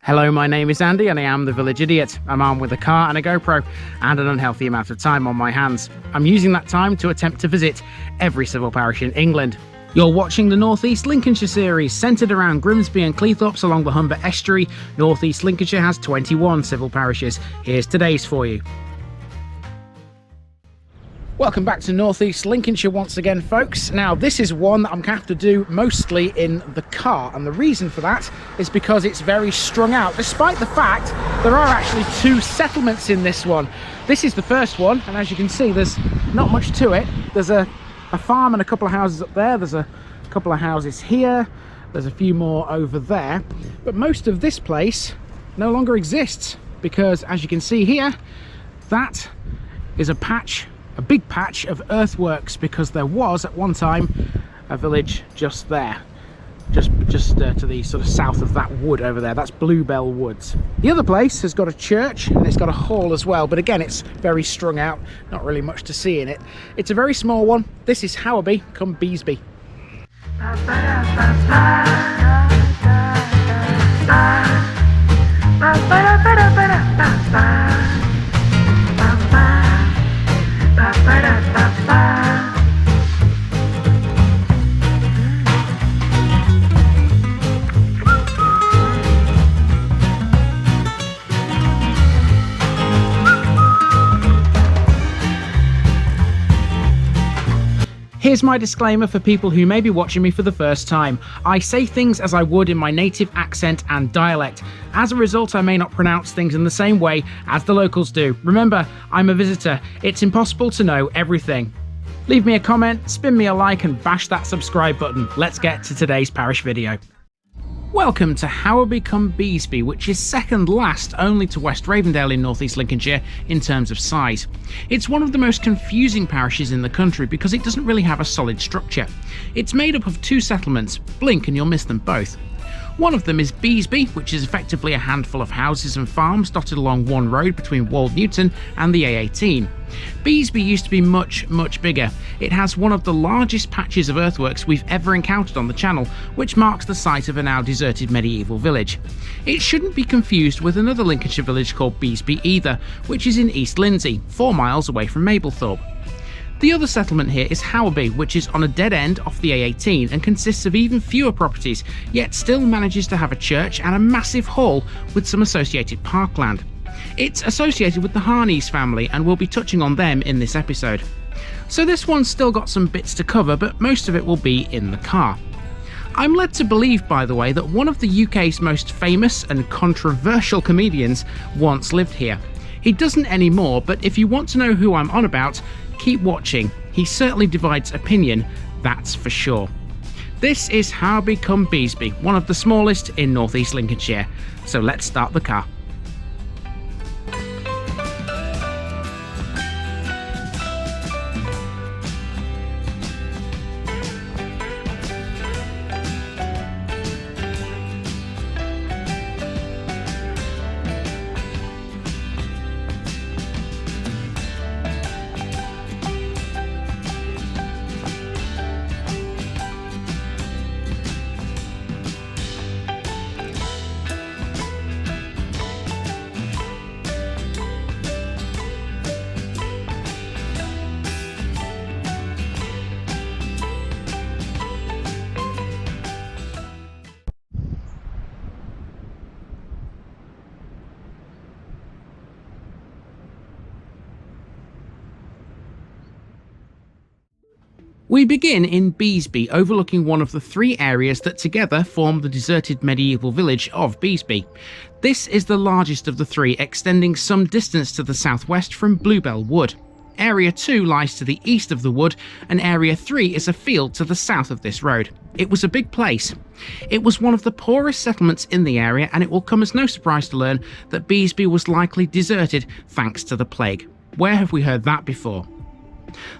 Hello, my name is Andy and I am the Village Idiot. I'm armed with a car and a GoPro and an unhealthy amount of time on my hands. I'm using that time to attempt to visit every civil parish in England. You're watching the North East Lincolnshire series, centred around Grimsby and Cleethorpes along the Humber Estuary. North East Lincolnshire has 21 civil parishes. Here's today's for you. Welcome back to North East Lincolnshire once again, folks. Now, this is one that I'm going to have to do mostly in the car, and the reason for that is because it's very strung out, despite the fact there are actually two settlements in this one. This is the first one, and as you can see, there's not much to it. There's a farm and a couple of houses up there. There's a couple of houses here. There's a few more over there. But most of this place no longer exists because, as you can see here, that is a big patch of earthworks, because there was at one time a village just there, just to the sort of south of that wood over there. That's Bluebell Woods. The other place has got a church and it's got a hall as well, but again it's very strung out, not really much to see in it. It's a very small one. This is HAWERBY cum Beesby. Here's my disclaimer for people who may be watching me for the first time. I say things as I would in my native accent and dialect. As a result, I may not pronounce things in the same way as the locals do. Remember, I'm a visitor. It's impossible to know everything. Leave me a comment, spin me a like, and bash that subscribe button. Let's get to today's parish video. Welcome to HAWERBY cum Beesby, which is second last only to West Ravendale in North East Lincolnshire in terms of size. It's one of the most confusing parishes in the country because it doesn't really have a solid structure. It's made up of two settlements. Blink and you'll miss them both. One of them is Beesby, which is effectively a handful of houses and farms dotted along one road between Wold Newton and the A18. Beesby used to be much bigger. It has one of the largest patches of earthworks we've ever encountered on the channel, which marks the site of a now deserted medieval village. It shouldn't be confused with another Lincolnshire village called Beesby either, which is in East Lindsey, 4 miles away from Mablethorpe. The other settlement here is HAWERBY, which is on a dead end off the A18 and consists of even fewer properties, yet still manages to have a church and a massive hall with some associated parkland. It's associated with the Harneis family, and we'll be touching on them in this episode. So this one's still got some bits to cover, but most of it will be in the car. I'm led to believe, by the way, that one of the UK's most famous and controversial comedians once lived here. He doesn't anymore, but if you want to know who I'm on about, keep watching. He certainly divides opinion, that's for sure. This is HAWERBY cum Beesby, one of the smallest in North East Lincolnshire. So let's start the car. We begin in Beesby, overlooking one of the three areas that together form the deserted medieval village of Beesby. This is the largest of the three, extending some distance to the southwest from Bluebell Wood. Area 2 lies to the east of the wood, and Area 3 is a field to the south of this road. It was a big place. It was one of the poorest settlements in the area, and it will come as no surprise to learn that Beesby was likely deserted thanks to the plague. Where have we heard that before?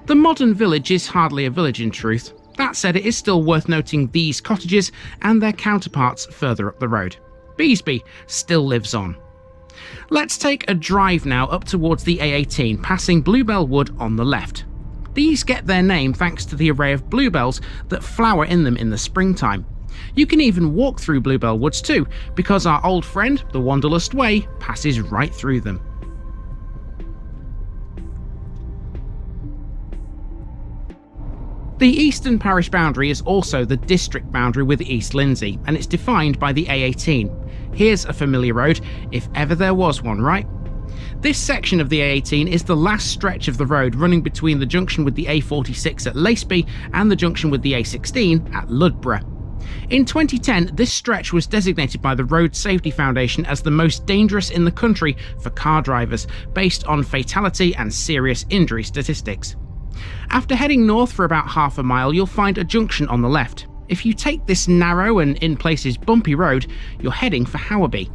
The modern village is hardly a village in truth. That said, it is still worth noting these cottages and their counterparts further up the road. Beesby still lives on. Let's take a drive now up towards the A18, passing Bluebell Wood on the left. These get their name thanks to the array of bluebells that flower in them in the springtime. You can even walk through Bluebell Woods too, because our old friend, the Wanderlust Way, passes right through them. The eastern parish boundary is also the district boundary with East Lindsey, and it's defined by the A18. Here's a familiar road, if ever there was one, right? This section of the A18 is the last stretch of the road running between the junction with the A46 at Laceby and the junction with the A16 at Ludborough. In 2010, this stretch was designated by the Road Safety Foundation as the most dangerous in the country for car drivers, based on fatality and serious injury statistics. After heading north for about half a mile, you'll find a junction on the left. If you take this narrow and in places bumpy road, you're heading for Howerby.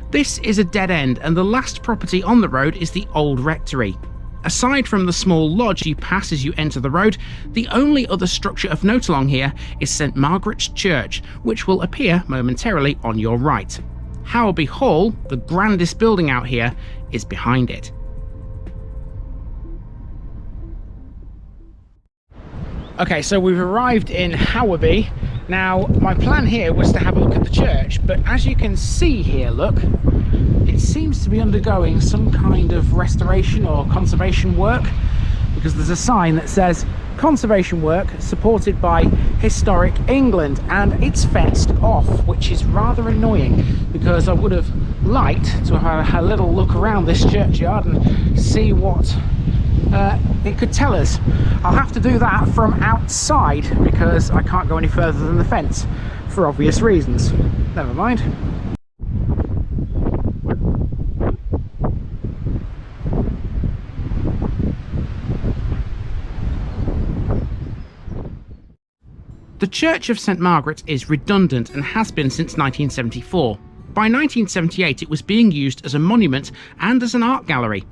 This is a dead end, and the last property on the road is the Old Rectory. Aside from the small lodge you pass as you enter the road, the only other structure of note along here is St Margaret's Church, which will appear momentarily on your right. Howardby Hall, the grandest building out here, is behind it. Okay, so we've arrived in Howerby. Now, my plan here was to have a look at the church, but as you can see here, look, it seems to be undergoing some kind of restoration or conservation work, because there's a sign that says conservation work supported by Historic England, and it's fenced off, which is rather annoying, because I would have liked to have had a little look around this churchyard and see what it could tell us. I'll have to do that from outside because I can't go any further than the fence for obvious reasons. Never mind. The Church of St Margaret is redundant and has been since 1974. By 1978 it was being used as a monument and as an art gallery.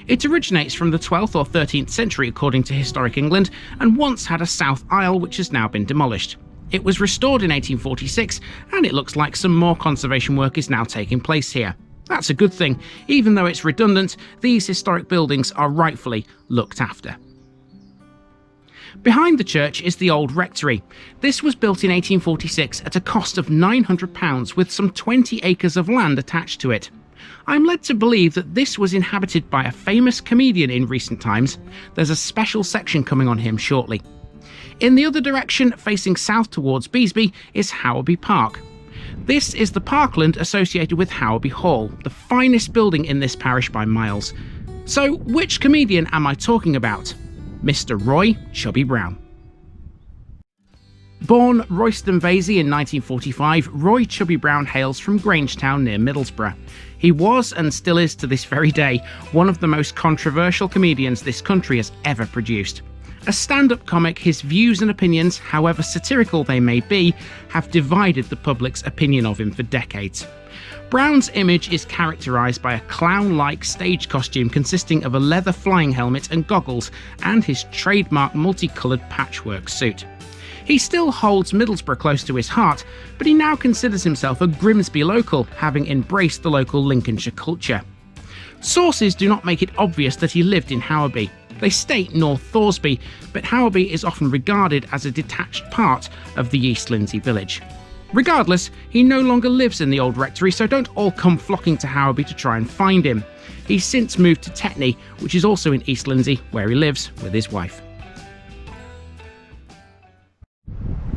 It originates from the 12th or 13th century according to Historic England, and once had a south aisle which has now been demolished. It was restored in 1846, and it looks like some more conservation work is now taking place here. That's a good thing. Even though it's redundant, these historic buildings are rightfully looked after. Behind the church is the Old Rectory. This was built in 1846 at a cost of £900 with some 20 acres of land attached to it. I'm led to believe that this was inhabited by a famous comedian in recent times. There's a special section coming on him shortly. In the other direction, facing south towards Beesby, is Howerby Park. This is the Parkland associated with Howardby Hall, the finest building in this parish by miles. So, which comedian am I talking about? Mr. Roy Chubby Brown. Born Royston Vasey in 1945, Roy Chubby Brown hails from Grangetown near Middlesbrough. He was, and still is to this very day, one of the most controversial comedians this country has ever produced. A stand-up comic, his views and opinions, however satirical they may be, have divided the public's opinion of him for decades. Brown's image is characterised by a clown-like stage costume consisting of a leather flying helmet and goggles, and his trademark multicoloured patchwork suit. He still holds Middlesbrough close to his heart, but he now considers himself a Grimsby local, having embraced the local Lincolnshire culture. Sources do not make it obvious that he lived in Howerby. They state North Thoresby, but Howerby is often regarded as a detached part of the East Lindsey village. Regardless, he no longer lives in the Old Rectory, so don't all come flocking to Howerby to try and find him. He's since moved to Tetney, which is also in East Lindsey, where he lives with his wife.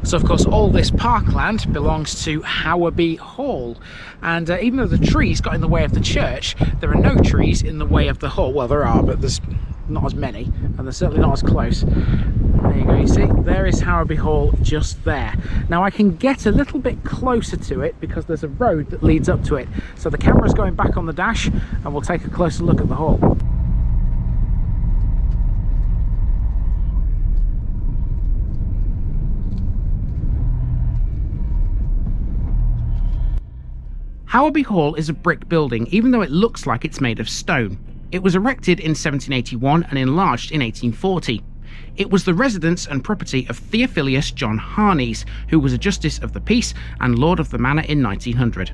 So of course all this parkland belongs to Howardby Hall, and even though the trees got in the way of the church, there are no trees in the way of the hall. Well, there are, but there's not as many, and they're certainly not as close. There you go, you see, there is Howardby Hall just there. Now I can get a little bit closer to it because there's a road that leads up to it. So the camera's going back on the dash and we'll take a closer look at the hall. Howardby Hall is a brick building, even though it looks like it's made of stone. It was erected in 1781 and enlarged in 1840. It was the residence and property of Theophilus John Harneis, who was a Justice of the Peace and Lord of the Manor in 1900.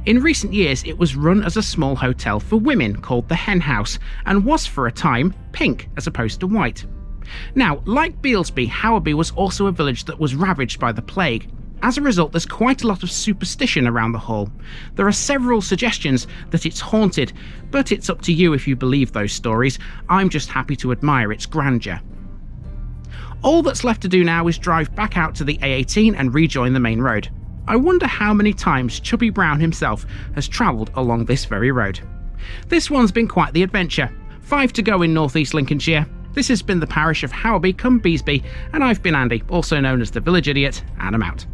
In recent years, it was run as a small hotel for women called the Hen House, and was for a time pink as opposed to white. Now, like Beelsby, Howerby was also a village that was ravaged by the plague. As a result, there's quite a lot of superstition around the hall. There are several suggestions that it's haunted, but it's up to you if you believe those stories. I'm just happy to admire its grandeur. All that's left to do now is drive back out to the A18 and rejoin the main road. I wonder how many times Chubby Brown himself has travelled along this very road. This one's been quite the adventure. 5 to go in North East Lincolnshire. This has been the parish of HAWERBY cum Beesby, and I've been Andy, also known as the Village Idiot, and I'm out.